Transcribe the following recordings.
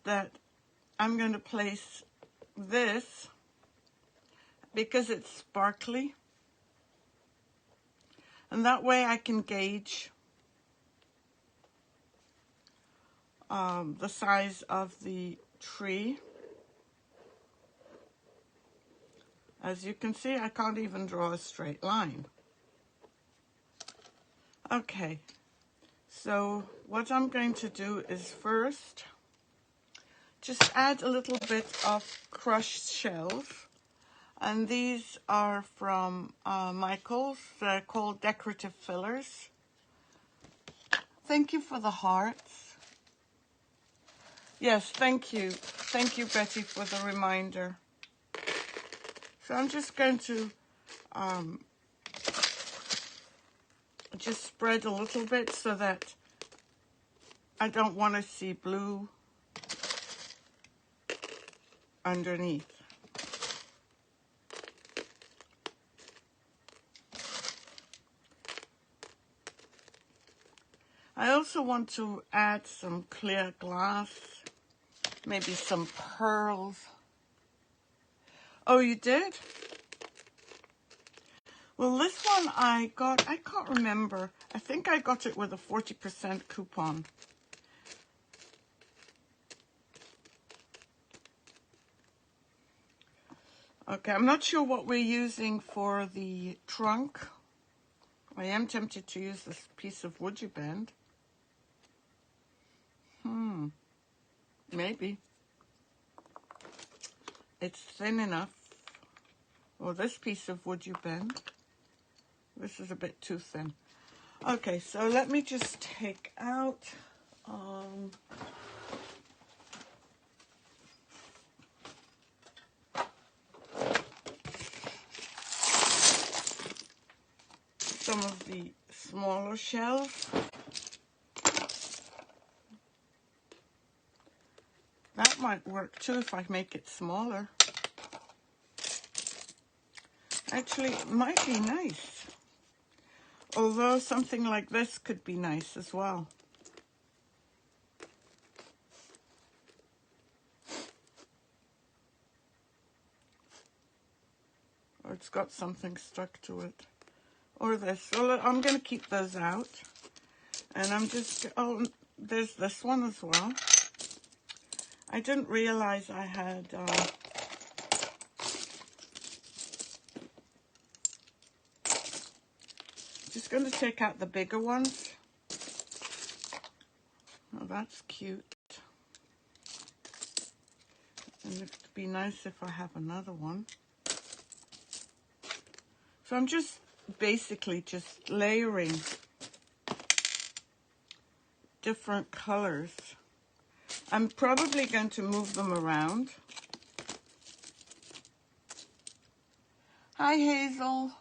that I'm going to place this because it's sparkly, and that way I can gauge the size of the tree. As you can see, I can't even draw a straight line. Okay, so what I'm going to do is first just add a little bit of crushed shells. And these are from Michael's. They're called decorative fillers. Thank you for the hearts. Yes, thank you. Thank you, Betty, for the reminder. So I'm just going to just spread a little bit so that I don't want to see blue underneath. I also want to add some clear glass, maybe some pearls. Oh, you did? Well, this one I can't remember. I think I got it with a 40% coupon. Okay, I'm not sure what we're using for the trunk. I am tempted to use this piece of WoodUBend. Maybe. It's thin enough. Or this piece of WoodUBend. This is a bit too thin. Okay, so let me just take out some of the smaller shells. That might work too if I make it smaller. Actually, it might be nice. Although something like this could be nice as well. Or it's got something stuck to it. Or this. So I'm going to keep those out. And I'm just, oh, there's this one as well. I didn't realize I had, just going to take out the bigger ones. Oh, that's cute. And it'd be nice if I have another one. So I'm just basically just layering different colors. I'm probably going to move them around. Hi, Hazel.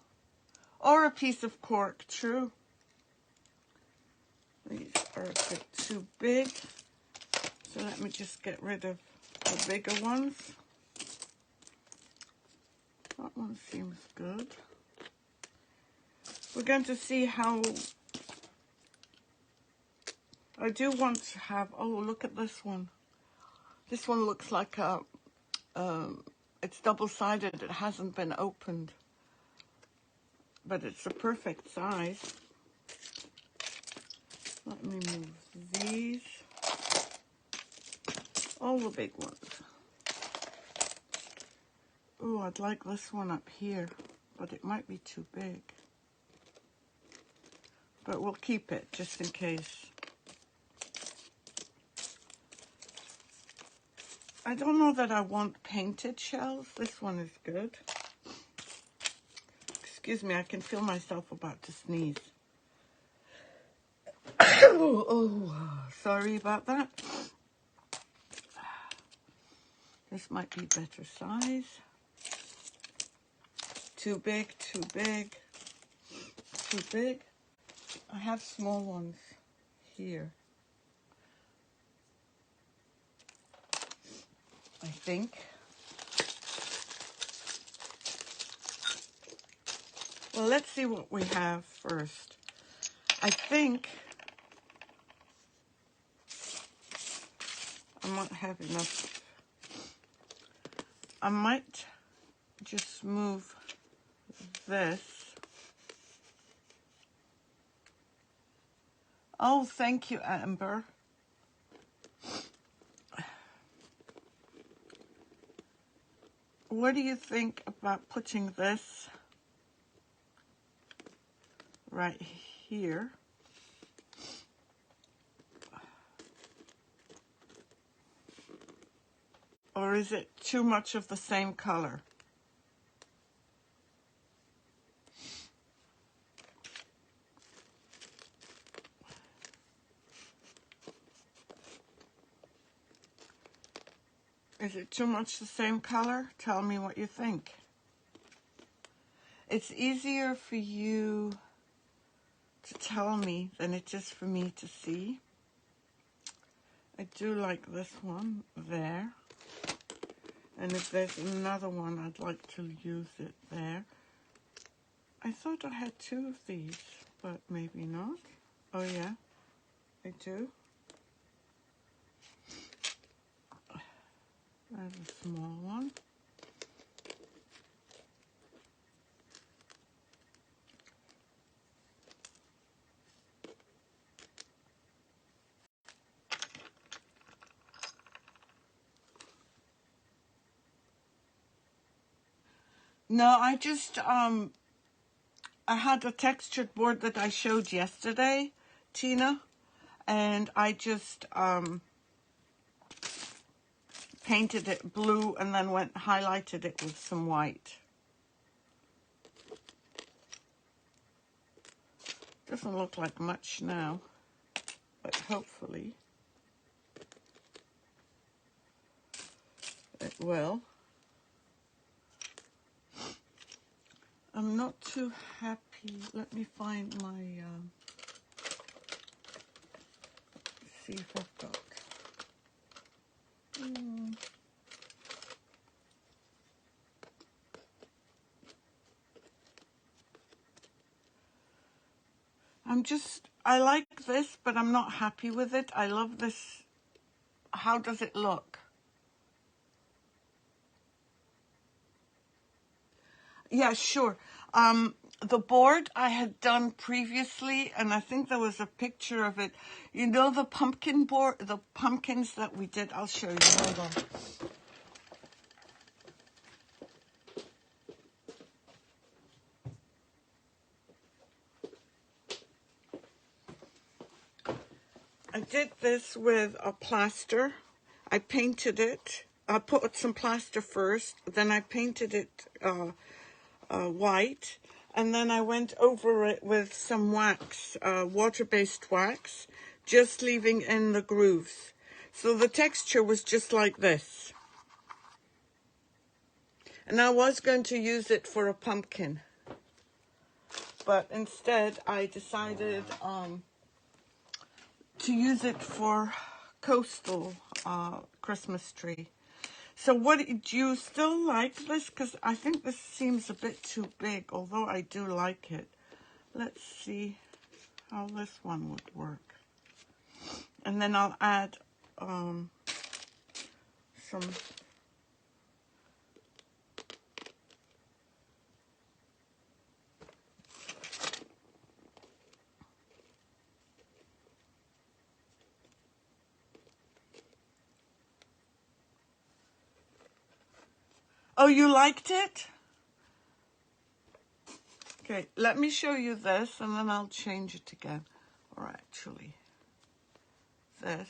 Or a piece of cork, true. These are a bit too big. So let me just get rid of the bigger ones. That one seems good. We're going to see how... I do want to have... Oh, look at this one. This one looks like a... it's double-sided. It hasn't been opened. But it's a perfect size. Let me move these. All the big ones. Oh, I'd like this one up here, but it might be too big. But we'll keep it just in case. I don't know that I want painted shells. This one is good. Excuse me, I can feel myself about to sneeze. Oh, sorry about that. This might be better size. Too big, too big, too big. I have small ones here. I think. Well, let's see what we have first. I think might have enough. I might just move this. Oh, thank you, Amber. What do you think about putting this right here? Or is it too much of the same color? Is it too much the same color? Tell me what you think. It's easier for you to tell me than it is for me to see. I do like this one there. And if there's another one, I'd like to use it there. I thought I had two of these, but maybe not. Oh yeah, I do. There's a small one. No, I just, I had a textured board that I showed yesterday, Tina, and I just painted it blue and then highlighted it with some white. Doesn't look like much now, but hopefully it will. I'm not too happy. Let me find my, see if I've got. I like this, but I'm not happy with it. I love this. How does it look? Yeah, sure. The board I had done previously, and I think there was a picture of it. You know the pumpkin board, the pumpkins that we did? I'll show you. Hold on. I did this with a plaster. I painted it. I put some plaster first, then I painted it white, and then I went over it with some wax, water-based wax, just leaving in the grooves. So the texture was just like this. And I was going to use it for a pumpkin, but instead I decided to use it for coastal Christmas tree. So what, do you still like this? Because I think this seems a bit too big, although I do like it. Let's see how this one would work. And then I'll add some... Oh, you liked it? Okay, let me show you this, and then I'll change it again. Or actually, this.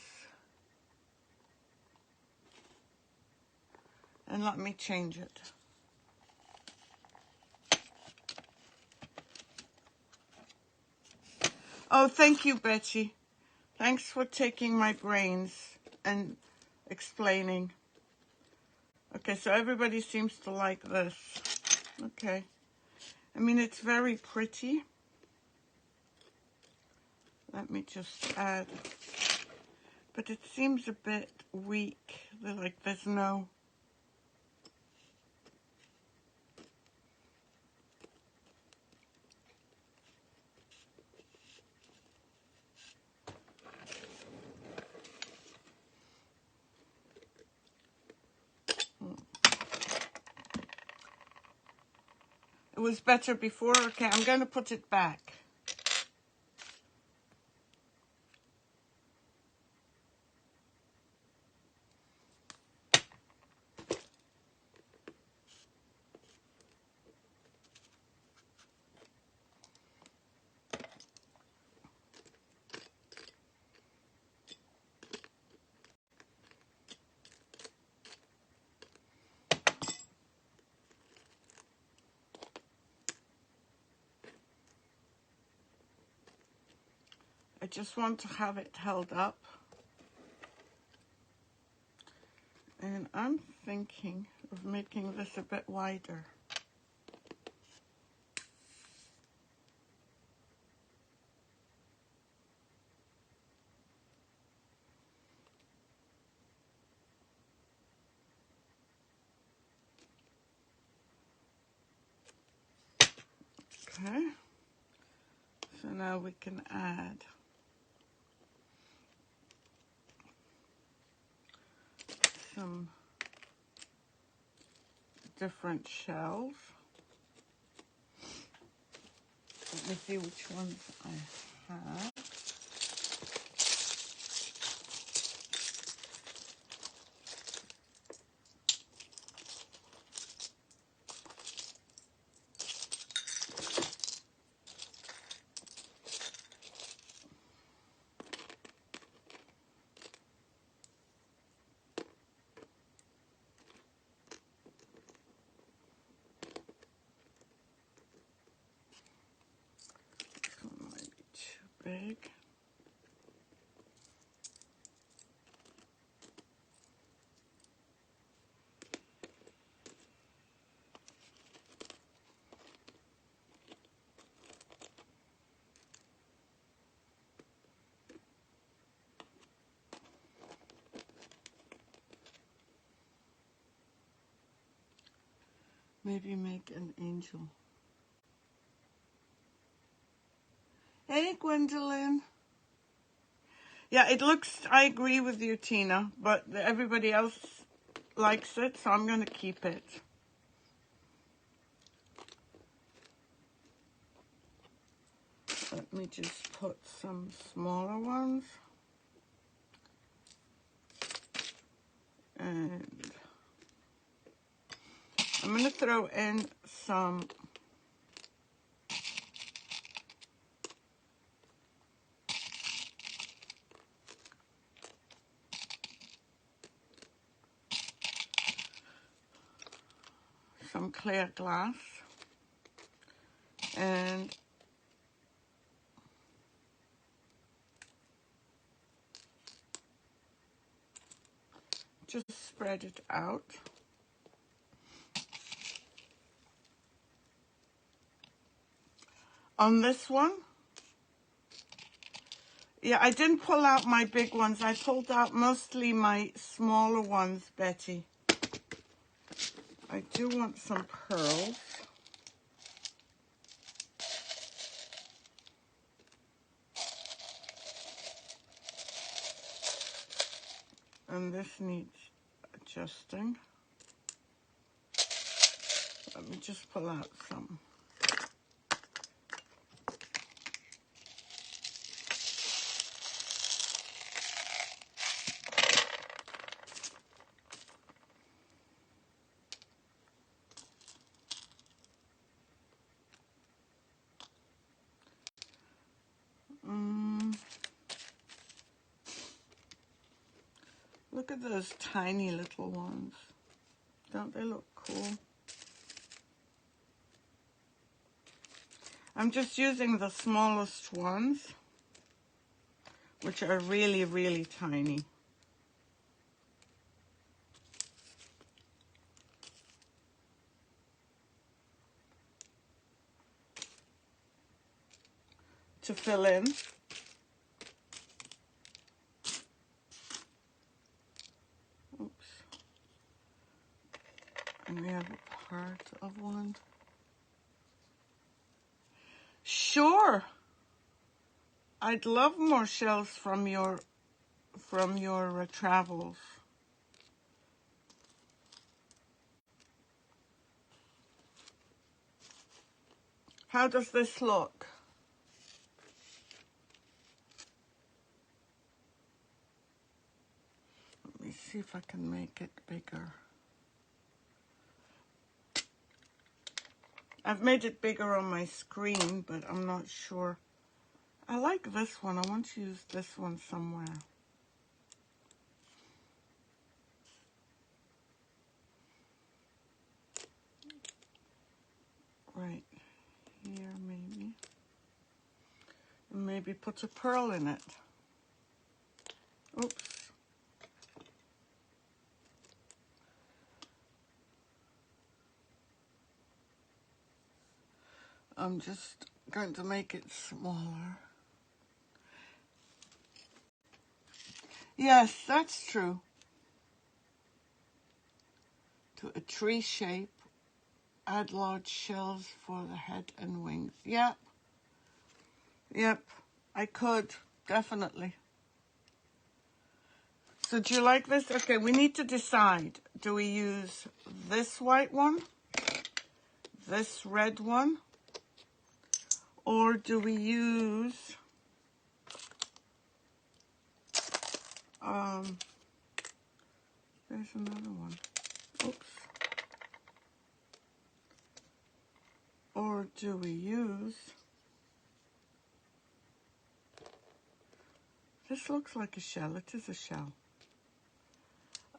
And let me change it. Oh, thank you, Betsy. Thanks for taking my brains and explaining. Okay, so everybody seems to like this. Okay. I mean, it's very pretty. Let me just add. But it seems a bit weak. Like there's no... It was better before. Okay, I'm going to put it back. I just want to have it held up. And I'm thinking of making this a bit wider. Okay, so now we can add some different shells. Let me see which ones I have. This one might be too big. Maybe make an angel. Hey, Gwendolyn. Yeah, it looks, I agree with you, Tina, but everybody else likes it, so I'm going to keep it. Let me just put some smaller ones. And I'm going to throw in some clear glass, and just spread it out. On this one, yeah, I didn't pull out my big ones. I pulled out mostly my smaller ones, Betty. I do want some pearls. And this needs adjusting. Let me just pull out some. Look at those tiny little ones. Don't they look cool? I'm just using the smallest ones, which are really, really tiny. To fill in. Oops. And we have a part of one. Sure. I'd love more shells from your travels. How does this look? Let me see if I can make it bigger. I've made it bigger on my screen, but I'm not sure. I like this one. I want to use this one somewhere. Right here, maybe. And maybe put a pearl in it. Oops. I'm just going to make it smaller. Yes, that's true. To a tree shape, add large shells for the head and wings. Yep. Yep, I could, definitely. So do you like this? Okay, we need to decide. Do we use this white one, this red one, or do we use there's another one. Oops. Or do we use, this looks like a shell. It is a shell.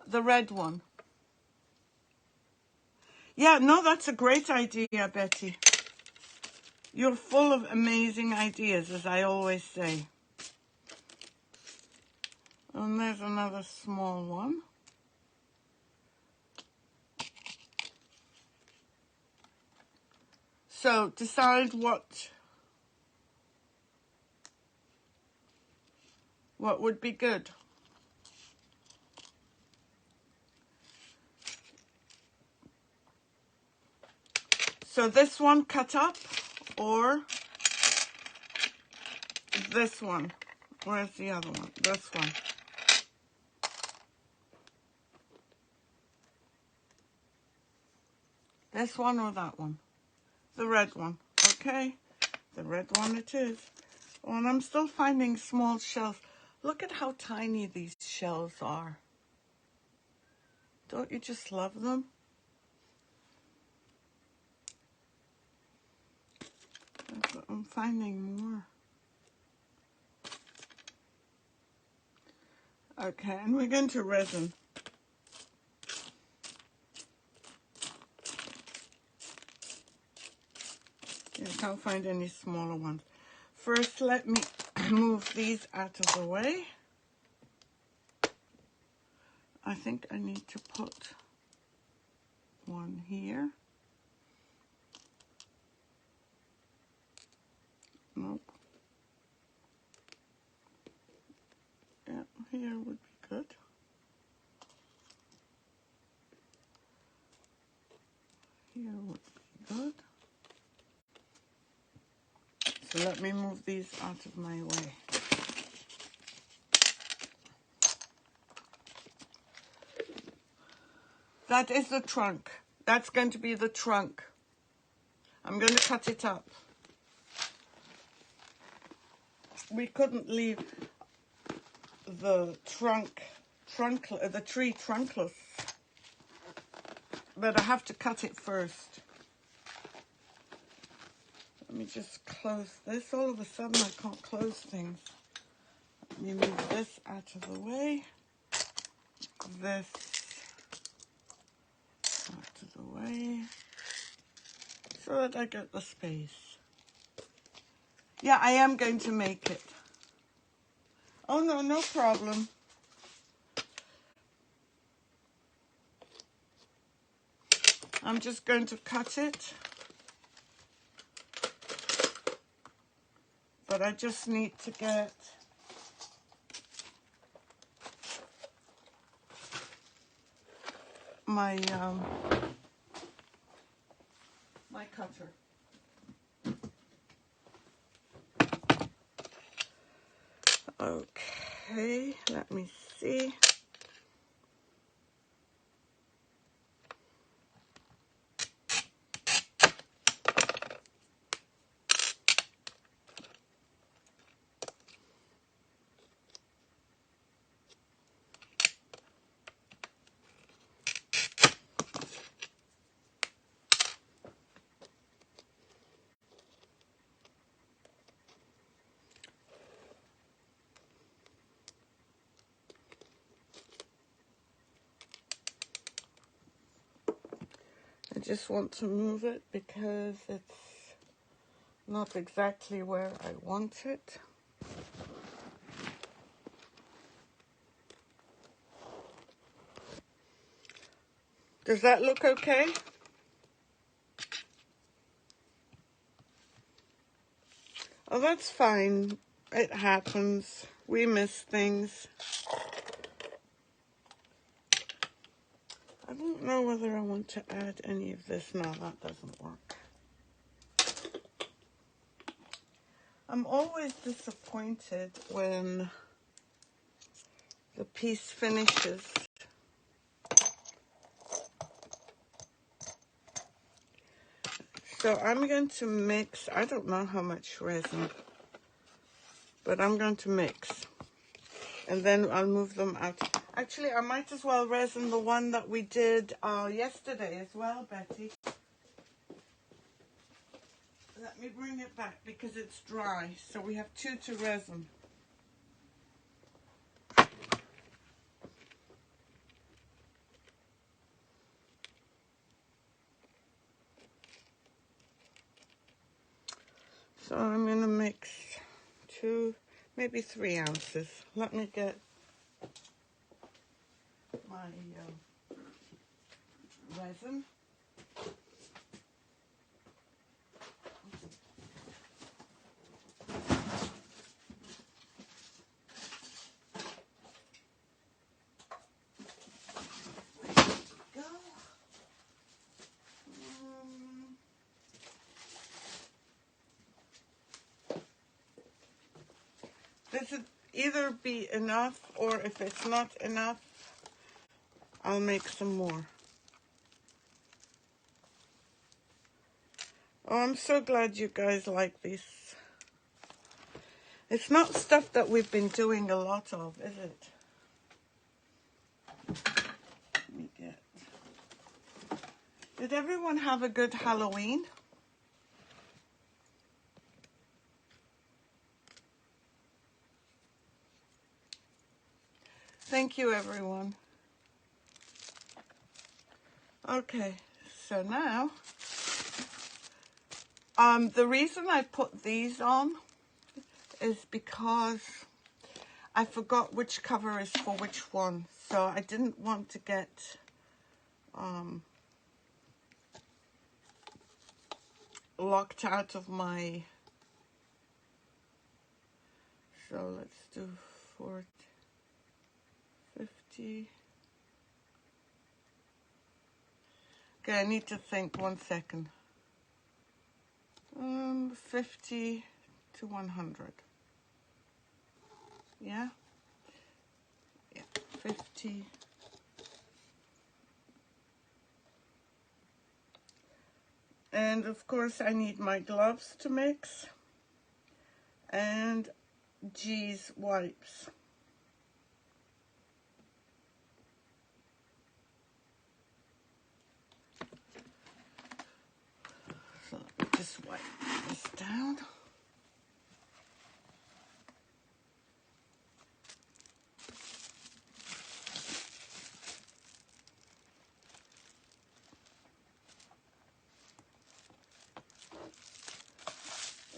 The red one. Yeah, no, that's a great idea, Betty. You're full of amazing ideas, as I always say. And there's another small one. So decide what would be good. So this one cut up, or this one. Where's the other one? This one. This one or that one? The red one. Okay, the red one it is. Oh, and I'm still finding small shells. Look at how tiny these shells are. Don't you just love them? I'm finding more. Okay, and we're going to resin. I can't find any smaller ones. First, let me move these out of the way. I think I need to put one here. Nope. Yeah, here would be good. Here would be good. So let me move these out of my way. That is the trunk. That's going to be the trunk. I'm going to cut it up. We couldn't leave the the tree trunkless, but I have to cut it first. Let me just close this. All of a sudden I can't close things. Let me move this out of the way. This out of the way, so that I get the space. Yeah, I am going to make it. Oh no, no problem. I'm just going to cut it. But I just need to get my my cutter. Okay, let me see. just want to move it because it's not exactly where I want it. Does that look okay? Oh, that's fine. It happens. We miss things. I don't know whether I want to add any of this. No, that doesn't work. I'm always disappointed when the piece finishes. So I'm going to mix, I don't know how much resin, but I'm going to mix. And then I'll move them out. Actually, I might as well resin the one that we did yesterday as well, Betty. Let me bring it back because it's dry. So we have 2 to resin. So I'm going to mix 2, maybe 3 ounces. Let me get my resin. Go. This would either be enough, or if it's not enough, I'll make some more. Oh, I'm so glad you guys like this. It's not stuff that we've been doing a lot of, is it? Let me get... Did everyone have a good Halloween? Thank you, everyone. Okay, so now, the reason I put these on is because I forgot which cover is for which one. So I didn't want to get locked out of my... So let's do 40, 50. Okay, I need to think 1 second. 50 to 100. Yeah? Yeah, 50. And of course I need my gloves to mix. And G's wipes. So let me just wipe this down.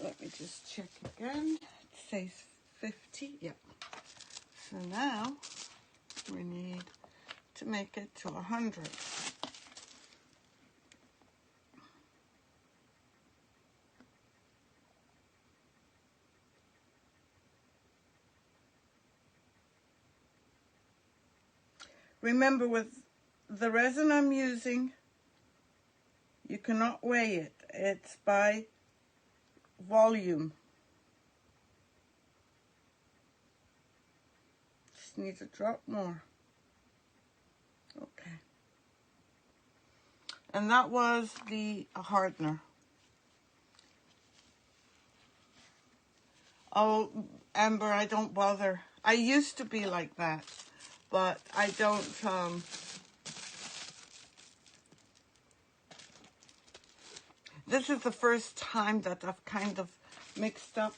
Let me just check again. It says 50. Yep. So now we need to make it to 100. Remember, with the resin I'm using, you cannot weigh it. It's by volume. Just need to drop more. Okay. And that was the hardener. Oh, Amber, I don't bother. I used to be like that, but I don't, this is the first time that I've kind of mixed up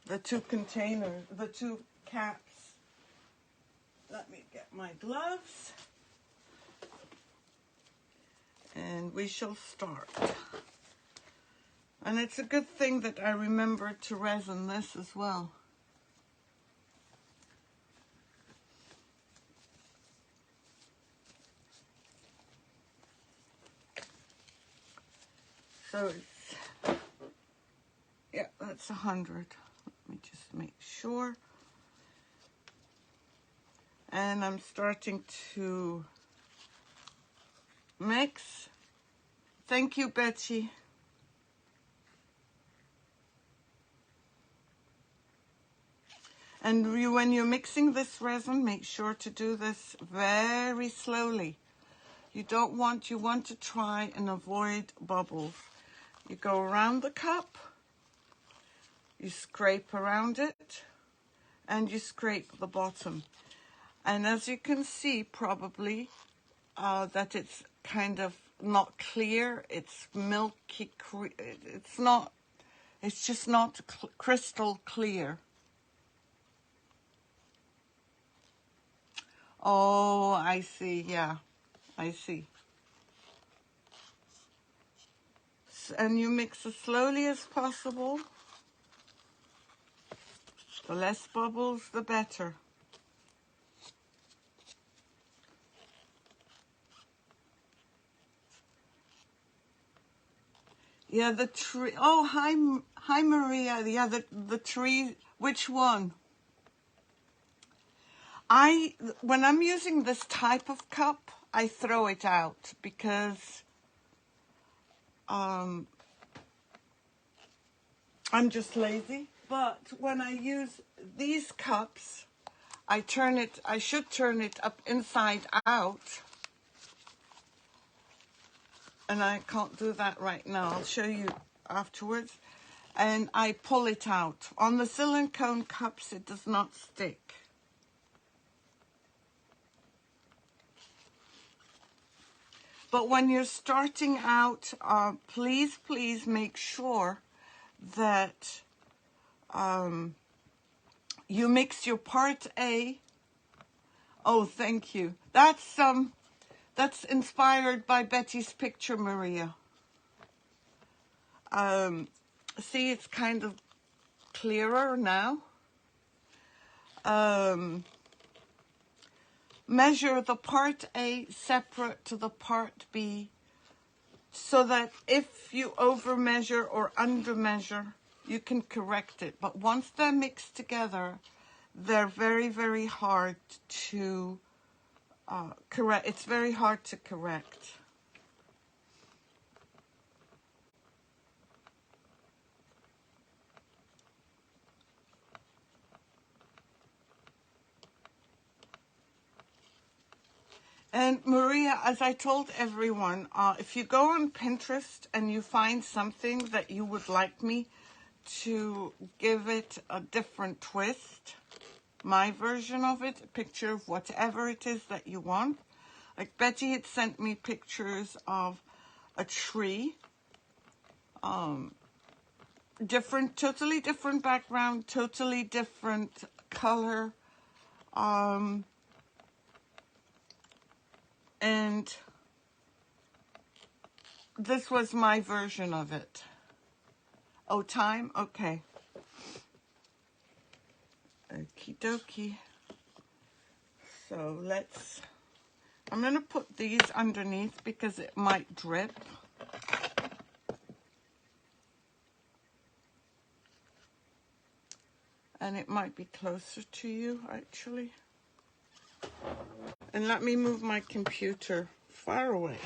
the 2 containers, the 2 caps. Let me get my gloves. and we shall start. And it's a good thing that I remembered to resin this as well. So it's, yeah, that's 100. Let me just make sure. And I'm starting to mix. Thank you, Betty. And when you're mixing this resin, make sure to do this very slowly. You want to try and avoid bubbles. You go around the cup, you scrape around it, and you scrape the bottom. And as you can see, probably, that it's kind of not clear. It's milky, it's just not crystal clear. Oh, I see, yeah, I see. And you mix as slowly as possible. The less bubbles, the better. Yeah, the tree. Oh, hi, Maria. Yeah, the tree. Which one? When I'm using this type of cup, I throw it out because I'm just lazy. But when I use these cups, I should turn it up inside out. And I can't do that right now. I'll show you afterwards. And I pull it out. On the silicone cups, it does not stick. But when you're starting out, please make sure that you mix your part A. Oh, thank you. That's inspired by Betty's picture, Maria. See, it's kind of clearer now. Measure the part A separate to the part B so that if you over measure or under measure, you can correct it. But once they're mixed together, they're very hard to correct. It's very hard to correct. And Maria, as I told everyone, if you go on Pinterest and you find something that you would like me to give it a different twist, my version of it, a picture of whatever it is that you want. Like Betty had sent me pictures of a tree, totally different background, totally different color, and this was my version of it. Oh, time? Okay. Okie dokie. So I'm going to put these underneath because it might drip. And it might be closer to you, actually. And let me move my computer far away.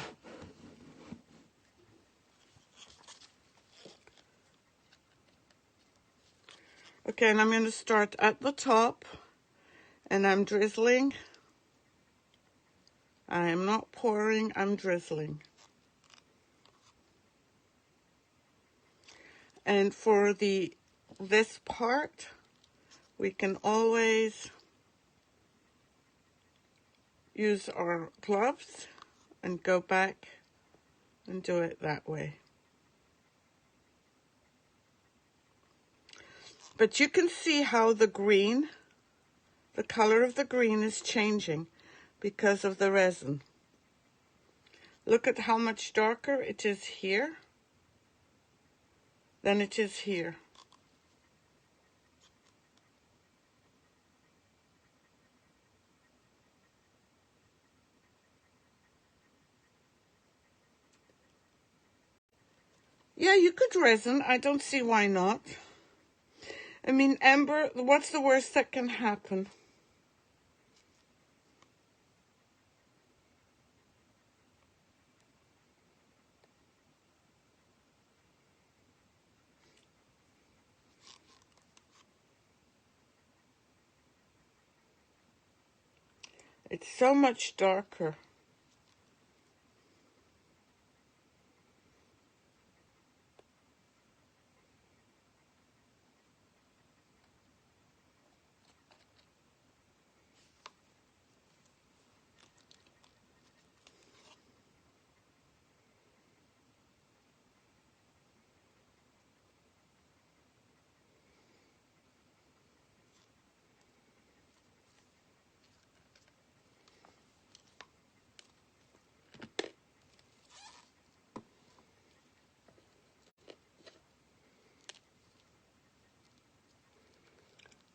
Okay, and I'm going to start at the top, and I'm drizzling. I am not pouring, I'm drizzling. And for this part, we can always use our gloves and go back and do it that way. But you can see how the color of the green is changing because of the resin. Look at how much darker it is here than it is here. Yeah, you could resin. I don't see why not. I mean, Amber, what's the worst that can happen? It's so much darker.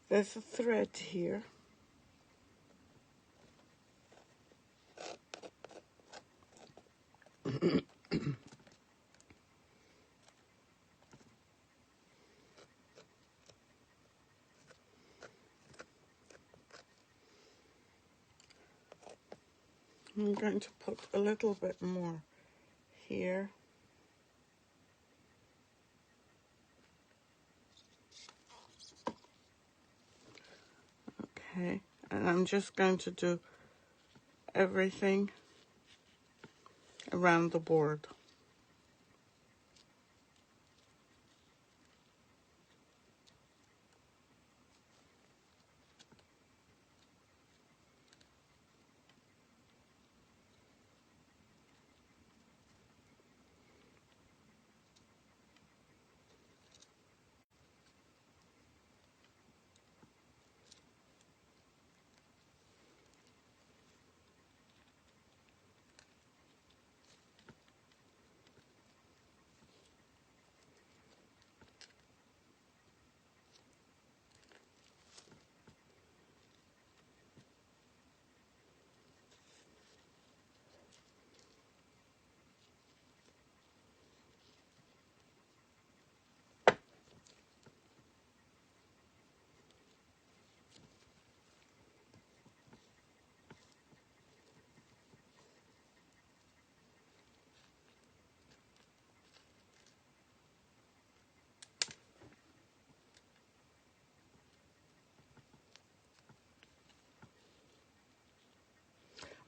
There's a thread here. I'm going to put a little bit more here. Okay, and I'm just going to do everything around the board.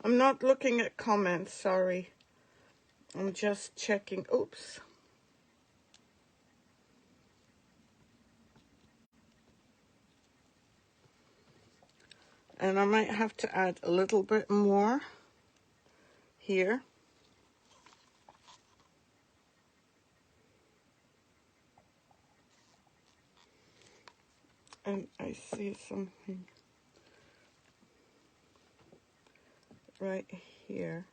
I'm not looking at comments, sorry. I'm just checking. Oops. And I might have to add a little bit more here. And I see something right here.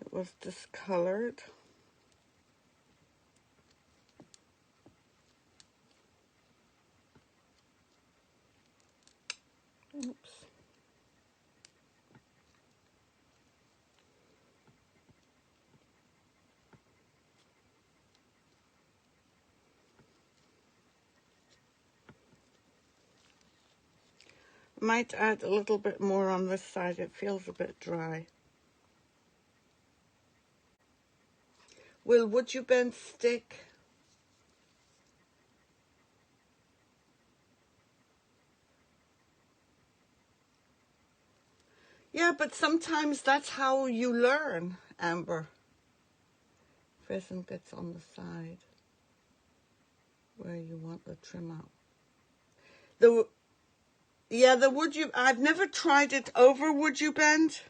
It was discolored. Oops. Might add a little bit more on this side. It feels a bit dry. Will WoodUBend stick? Yeah, but sometimes that's how you learn, Amber. Resin gets on the side where you want the trim out. The I've never tried it over WoodUBend,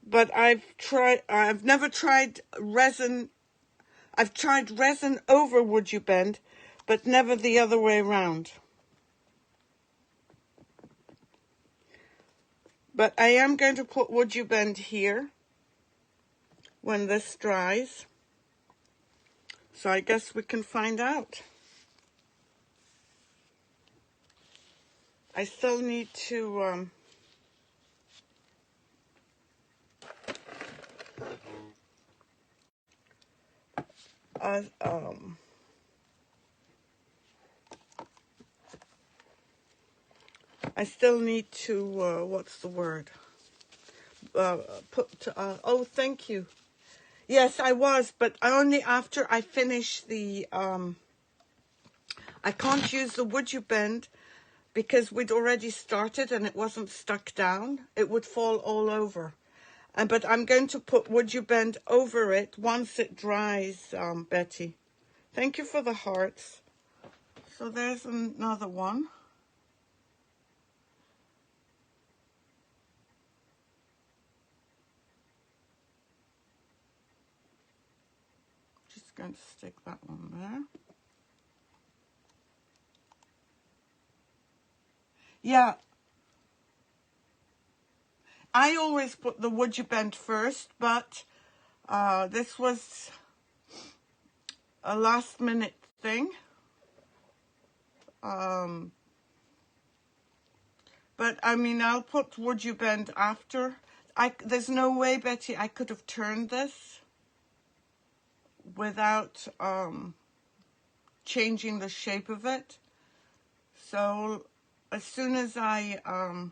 but I've never tried resin. I've tried resin over WoodUBend, but never the other way around. But I am going to put WoodUBend here when this dries. So I guess we can find out. I still need to what's the word? Oh, thank you. Yes, I was, but only after I finish the, I can't use the WoodUBend because we'd already started and it wasn't stuck down. It would fall all over. But I'm going to put WoodUBend over it once it dries, Betty. Thank you for the hearts. So there's another one. Just going to stick that one there. Yeah, I always put the WoodUBend first, but this was a last minute thing. But I mean, I'll put WoodUBend after. There's no way, Betty, I could have turned this without changing the shape of it. So as soon as the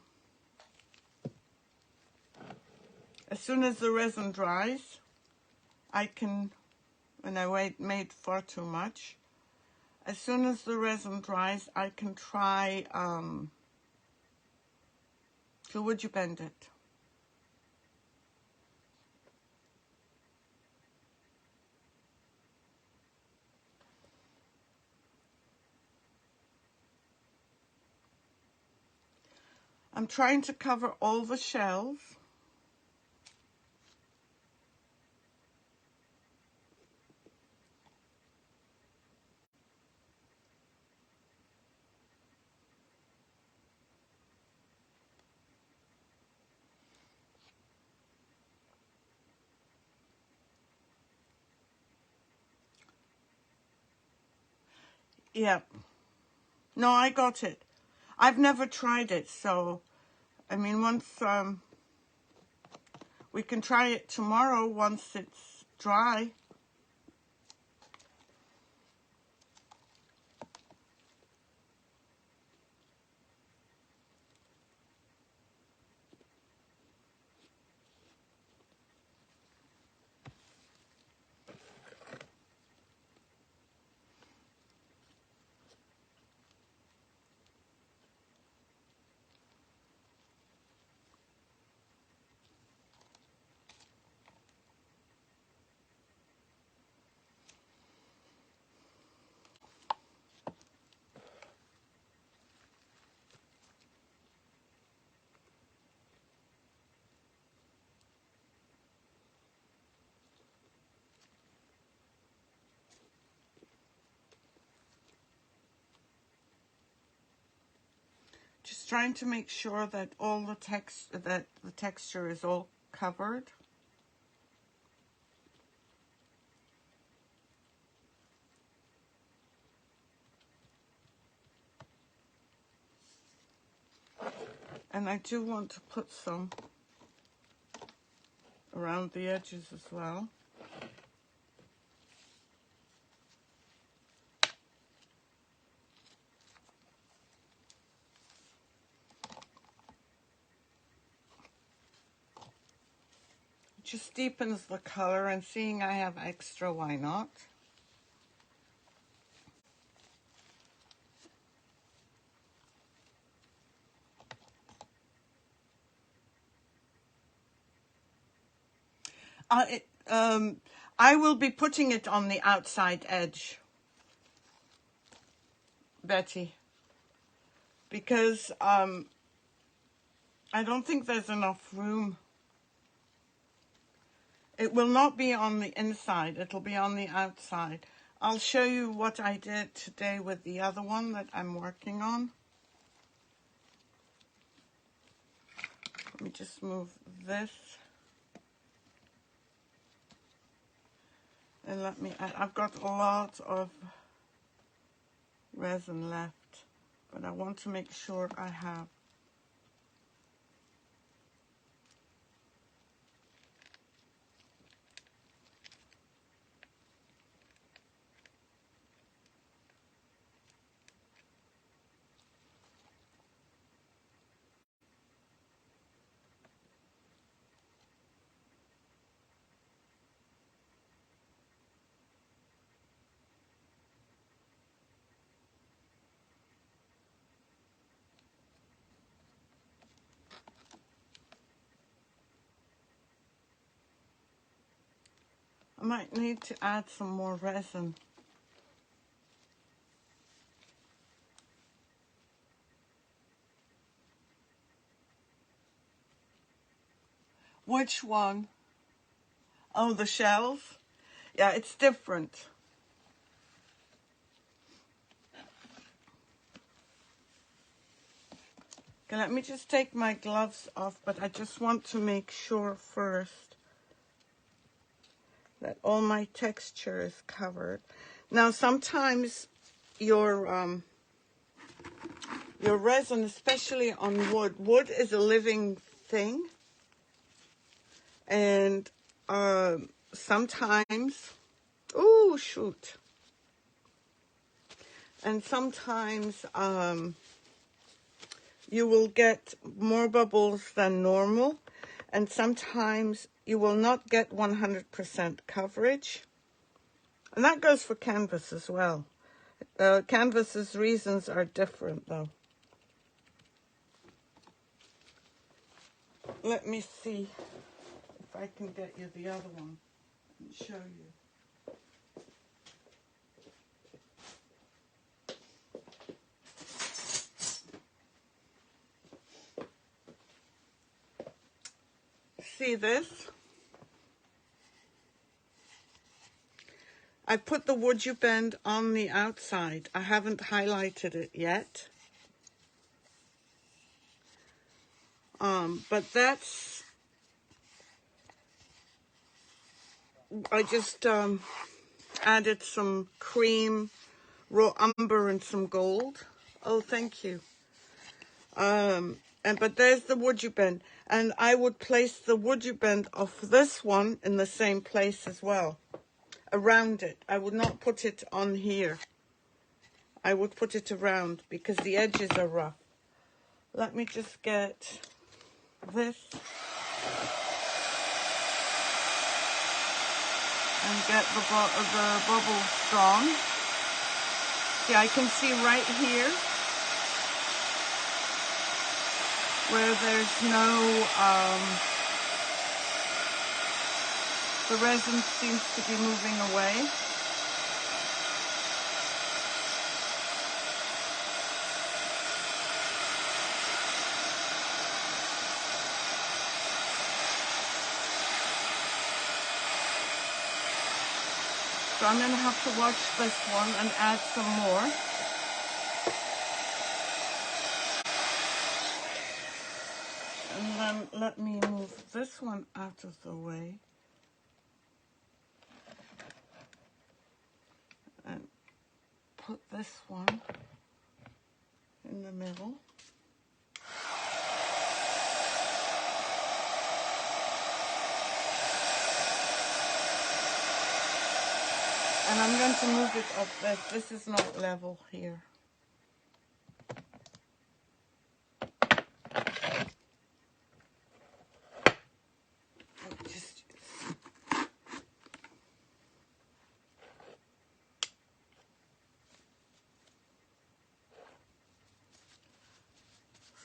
resin dries, I can, and I made far too much. As soon as the resin dries, I can try to WoodUBend it. I'm trying to cover all the shells. Yeah. No, I got it. I've never tried it, so I mean, once we can try it tomorrow once it's dry. Just trying to make sure that all the texture is all covered. And I do want to put some around the edges as well. It just deepens the color, and seeing I have extra, why not? I will be putting it on the outside edge, Betty, because I don't think there's enough room. It will not be on the inside, it'll be on the outside. I'll show you what I did today with the other one that I'm working on. Let me just move this. And I've got a lot of resin left, but I want to make sure I have. I might need to add some more resin. Which one? Oh, the shells? Yeah, it's different. Okay, let me just take my gloves off, but I just want to make sure first that all my texture is covered. Now, sometimes your resin, especially on wood is a living thing, and sometimes, oh shoot, and sometimes you will get more bubbles than normal, and sometimes you will not get 100% coverage. And that goes for canvas as well. Canvas's reasons are different though. Let me see if I can get you the other one and show you. See this? I put the WoodUBend on the outside. I haven't highlighted it yet. But that's, I just added some cream, raw umber, and some gold. Oh, thank you. But there's the WoodUBend, and I would place the WoodUBend of this one in the same place as well, around it. I would not put it on here. I would put it around because the edges are rough. Let me just get this and get the bubbles gone. See, I can see right here where there's no, the resin seems to be moving away. So I'm going to have to watch this one and add some more. And then let me move this one out of the way. And put this one in the middle. And I'm going to move it up this. This is not level here.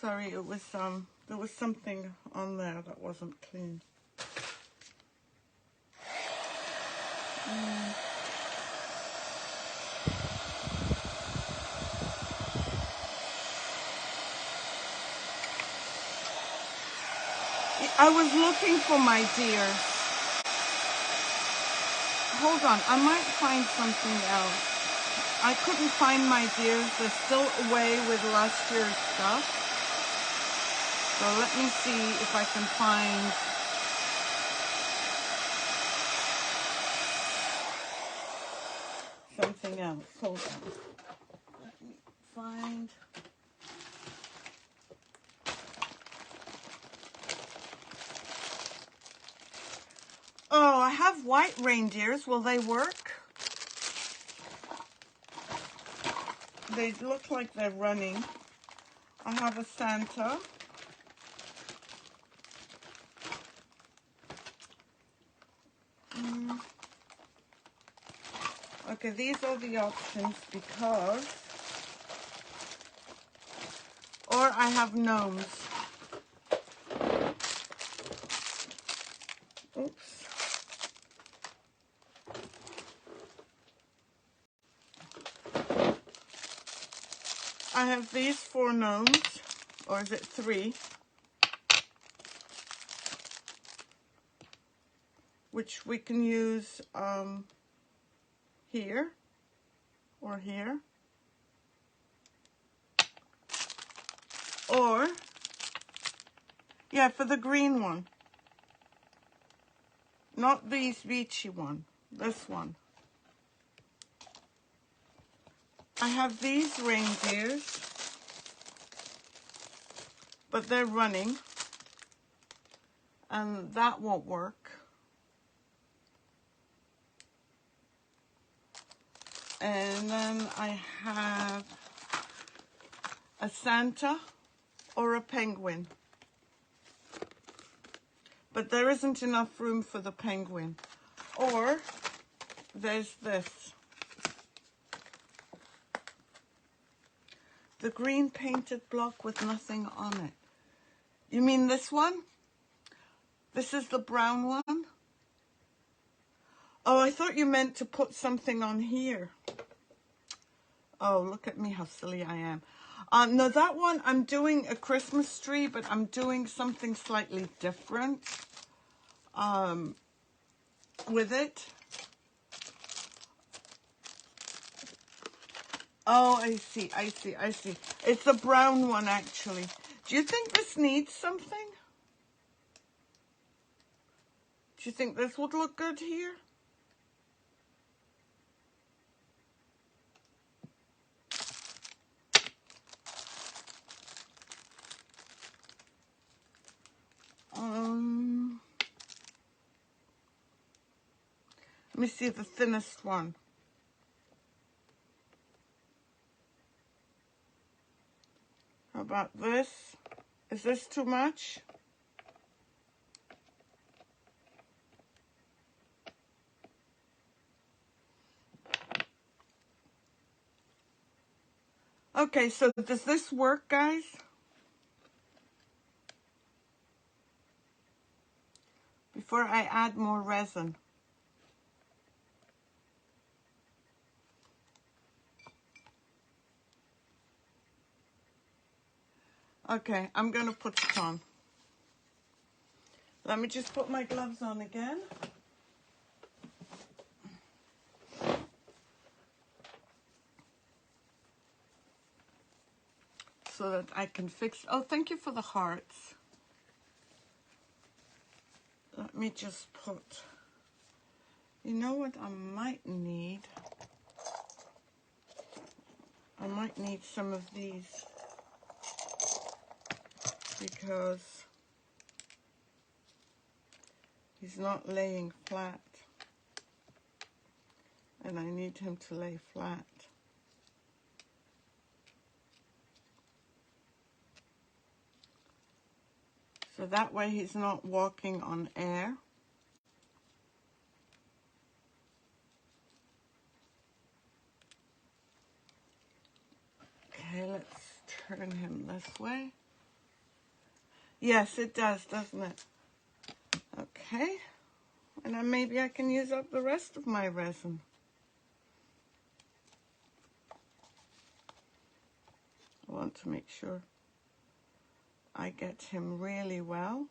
Sorry, it was there was something on there that wasn't clean. I was looking for my deer. hold on, I might find something else. I couldn't find my dears. They're still away with last year's stuff. So let me see if I can find something else. Hold on. Let me find. Oh, I have white reindeers. Will they work? They look like they're running. I have a Santa. Okay, these are the options because, or I have gnomes. Oops. I have these 4 gnomes, or is it 3? Which we can use here or here. Or, yeah, for the green one. Not these beachy one, this one. I have these reindeers, but they're running, and that won't work. And then I have a Santa or a penguin. But there isn't enough room for the penguin. Or there's this. The green painted block with nothing on it. You mean this one? This is the brown one? Oh, I thought you meant to put something on here. Oh, look at me, how silly I am. No, that one, I'm doing a Christmas tree, but I'm doing something slightly different with it. Oh, I see. It's the brown one, actually. Do you think this needs something? Do you think this would look good here? Let me see the thinnest one. How about this? Is this too much? Okay, so does this work, guys? Before I add more resin. Okay, I'm going to put it on. Let me just put my gloves on again. So that I can fix. Oh, thank you for the hearts. Let me just put. You know what I might need? I might need some of these because he's not laying flat. And I need him to lay flat. So that way he's not walking on air. Okay, let's turn him this way. Yes, it does, doesn't it? Okay. And then maybe I can use up the rest of my resin. I want to make sure I get him really well.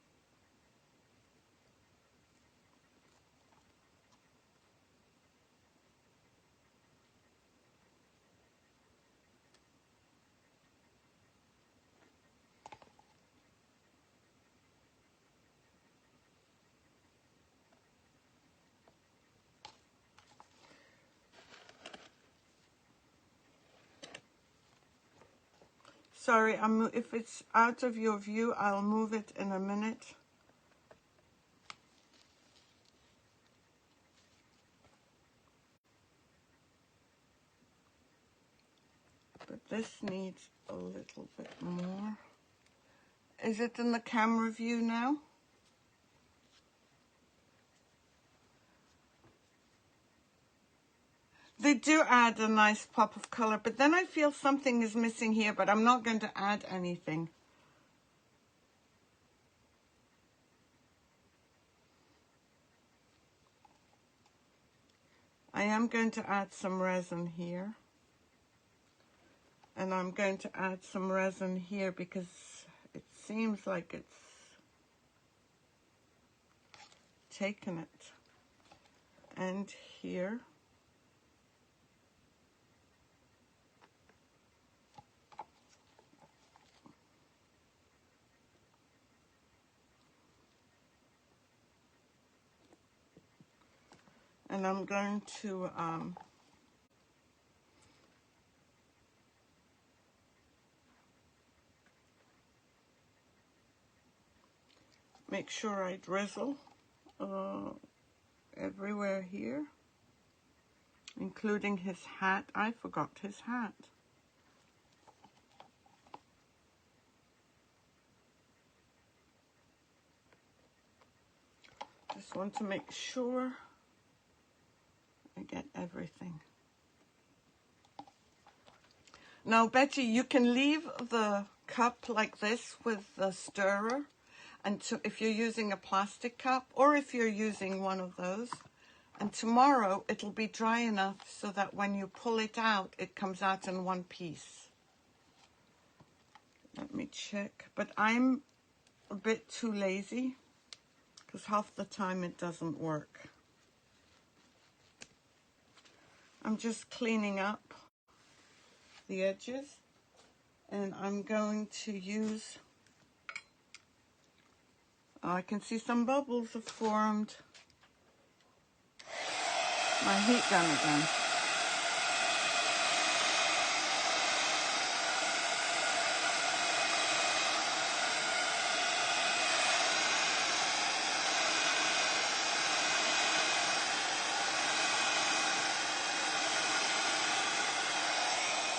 Sorry, if it's out of your view, I'll move it in a minute. But this needs a little bit more. Is it in the camera view now? They do add a nice pop of color, but then I feel something is missing here, but I'm not going to add anything. I am going to add some resin here. And I'm going to add some resin here because it seems like it's taken it. And here. And I'm going to make sure I drizzle everywhere here, including his hat. I forgot his hat. Just want to make sure I get everything. Now, Betty, you can leave the cup like this with the stirrer, and if you're using a plastic cup, or if you're using one of those, and tomorrow it'll be dry enough so that when you pull it out, it comes out in one piece. Let me check, but I'm a bit too lazy because half the time it doesn't work. I'm just cleaning up the edges, and I'm going to use, I can see some bubbles have formed. My heat gun again.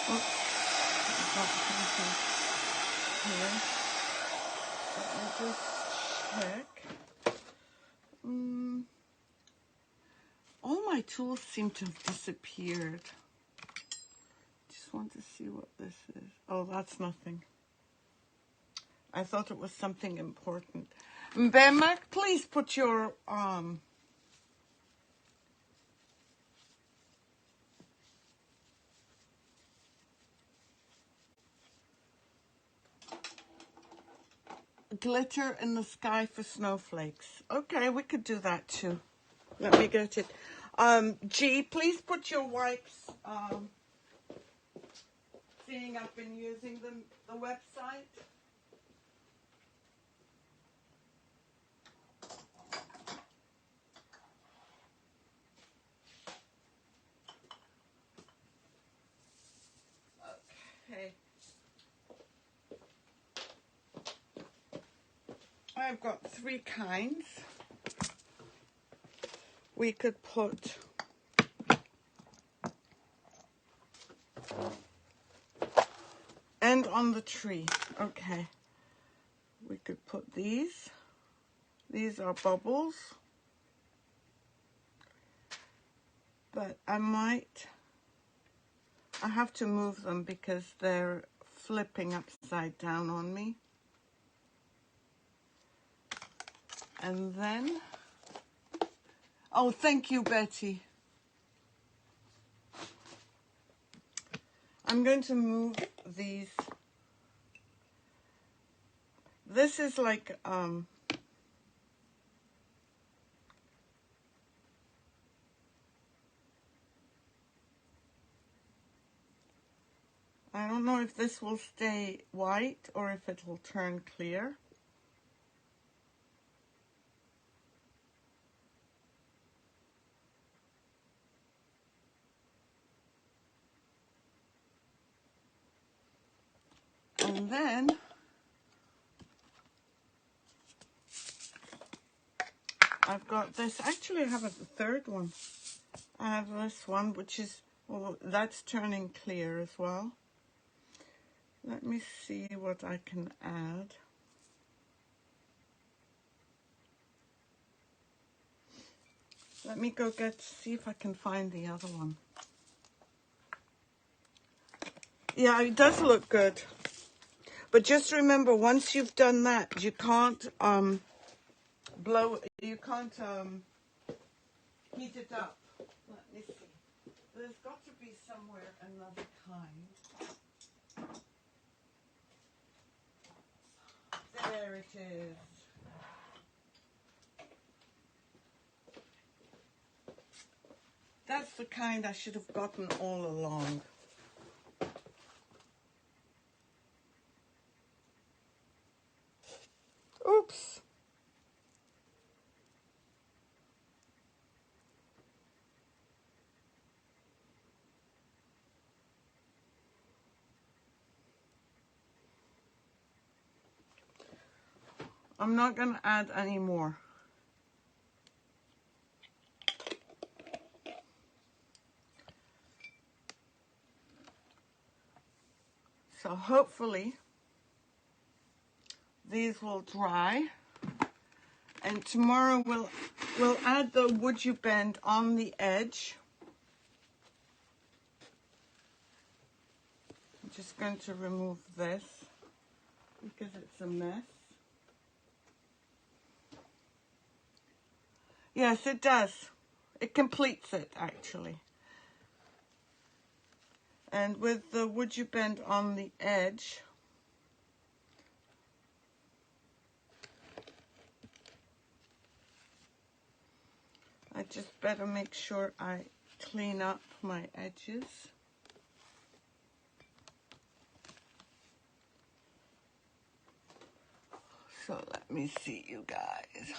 Oops, I've got something here. Let me just check. All my tools seem to have disappeared. Just want to see what this is. Oh, that's nothing. I thought it was something important. Bemak, please put your glitter in the sky for snowflakes. Okay, we could do that too. Let me get it. G, please put your wipes, seeing I've been using the website. Okay. I've got 3 kinds. We could put and on the tree. Okay. We could put these. These are bubbles. But I have to move them because they're flipping upside down on me. And then, oh, thank you, Betty. I'm going to move these. This is like, I don't know if this will stay white or if it will turn clear. And then I've got this. Actually, I have a third one. I have this one, which is, well, that's turning clear as well. Let me see what I can add. Let me go see if I can find the other one. Yeah, it does look good. But just remember, once you've done that, you can't heat it up. Let me see. There's got to be somewhere another kind. There it is. That's the kind I should have gotten all along. Oops. I'm not going to add any more. So hopefully these will dry. And tomorrow we'll add the WoodUBend on the edge. I'm just going to remove this because it's a mess. Yes, it does. It completes it, actually. And with the WoodUBend on the edge, I just better make sure I clean up my edges. So let me see, you guys.